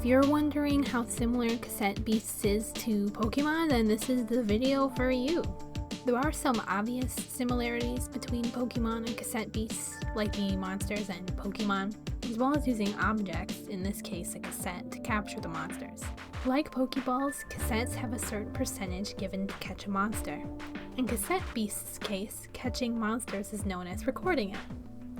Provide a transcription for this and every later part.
If you're wondering how similar Cassette Beasts is to Pokemon, then this is the video for you. There are some obvious similarities between Pokemon and Cassette Beasts, like the monsters and Pokemon, as well as using objects, in this case a cassette, to capture the monsters. Like Pokeballs, cassettes have a certain percentage given to catch a monster. In Cassette Beasts' case, catching monsters is known as recording it.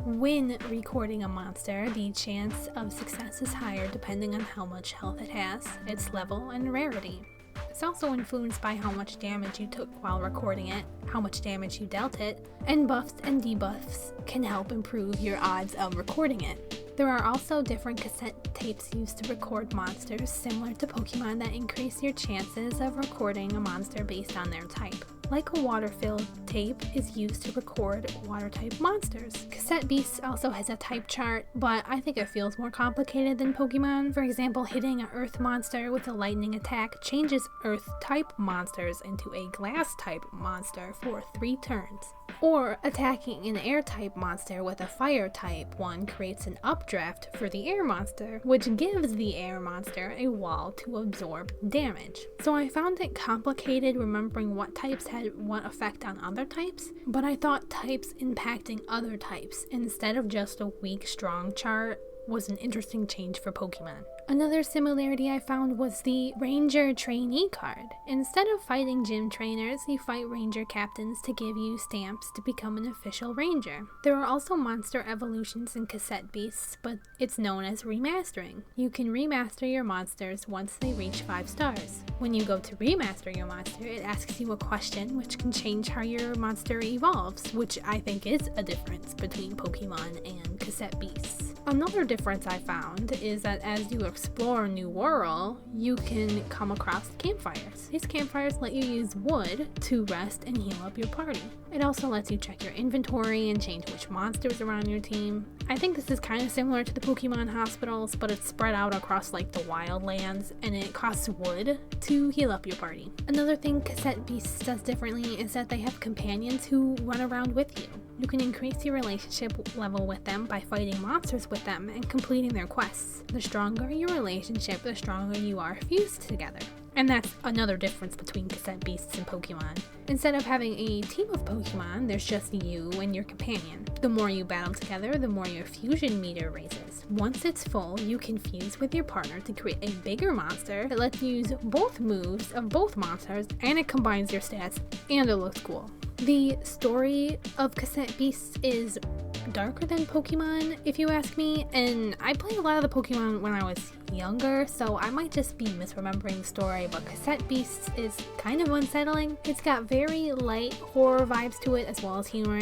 When recording a monster, the chance of success is higher depending on how much health it has, its level, and rarity. It's also influenced by how much damage you took while recording it, how much damage you dealt it, and buffs and debuffs can help improve your odds of recording it. There are also different cassette tapes used to record monsters similar to Pokemon that increase your chances of recording a monster based on their type. Like a water-filled tape is used to record water-type monsters. Cassette Beasts also has a type chart, but I think it feels more complicated than Pokemon. For example, hitting an earth monster with a lightning attack changes earth-type monsters into a glass-type monster for 3 turns. Or attacking an air-type monster with a fire-type one creates an updraft for the air monster, which gives the air monster a wall to absorb damage. So I found it complicated remembering what types had what effect on other types, but I thought types impacting other types instead of just a weak strong chart was an interesting change for Pokemon. Another similarity I found was the Ranger Trainee card. Instead of fighting gym trainers, you fight Ranger captains to give you stamps to become an official Ranger. There are also monster evolutions in Cassette Beasts, but it's known as remastering. You can remaster your monsters once they reach 5 stars. When you go to remaster your monster, it asks you a question which can change how your monster evolves, which I think is a difference between Pokemon and Cassette Beasts. Another difference I found is that as you explore New World, you can come across campfires. These campfires let you use wood to rest and heal up your party. It also lets you check your inventory and change which monsters are on your team. I think this is kind of similar to the Pokemon hospitals, but it's spread out across like the wildlands, and it costs wood to heal up your party. Another thing Cassette Beasts does differently is that they have companions who run around with you. You can increase your relationship level with them by fighting monsters with them and completing their quests. The stronger your relationship, the stronger you are fused together. And that's another difference between Cassette Beasts and Pokemon. Instead of having a team of Pokemon, there's just you and your companion. The more you battle together, the more your fusion meter raises. Once it's full, you can fuse with your partner to create a bigger monster that lets you use both moves of both monsters, and it combines your stats, and it looks cool. The story of Cassette Beasts is darker than Pokemon, if you ask me, and I played a lot of the Pokemon when I was younger, so I might just be misremembering the story, but Cassette Beasts is kind of unsettling. It's got very light horror vibes to it as well as humor.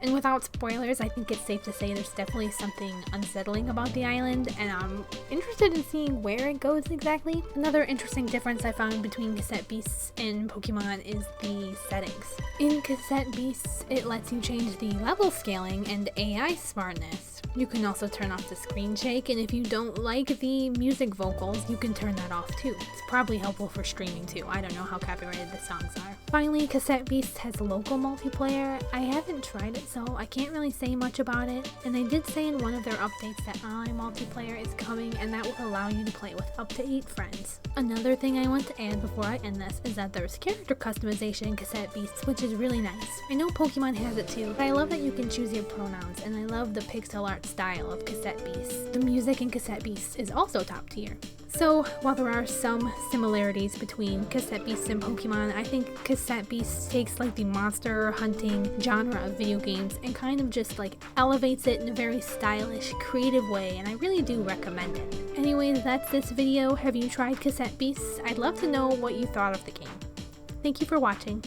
And without spoilers, I think it's safe to say there's definitely something unsettling about the island, and I'm interested in seeing where it goes exactly. Another interesting difference I found between Cassette Beasts and Pokemon is the settings. In Cassette Beasts, it lets you change the level scaling and AI smartness. You can also turn off the screen shake, and if you don't like the music vocals, you can turn that off too. It's probably helpful for streaming too. I don't know how copyrighted the songs are. Finally, Cassette Beasts has local multiplayer. I haven't tried it, so I can't really say much about it, and they did say in one of their updates that online multiplayer is coming, and that will allow you to play with up to 8 friends. Another thing I want to add before I end this is that there's character customization in Cassette Beasts, which is really nice. I know Pokemon has it too, but I love that you can choose your pronouns, and I love the pixel art style of Cassette Beasts. The music in Cassette Beasts is also top tier. So, while there are some similarities between Cassette Beasts and Pokemon, I think Cassette Beasts takes like the monster hunting genre of video games and kind of just like elevates it in a very stylish, creative way, and I really do recommend it. Anyways, that's this video. Have you tried Cassette Beasts? I'd love to know what you thought of the game. Thank you for watching.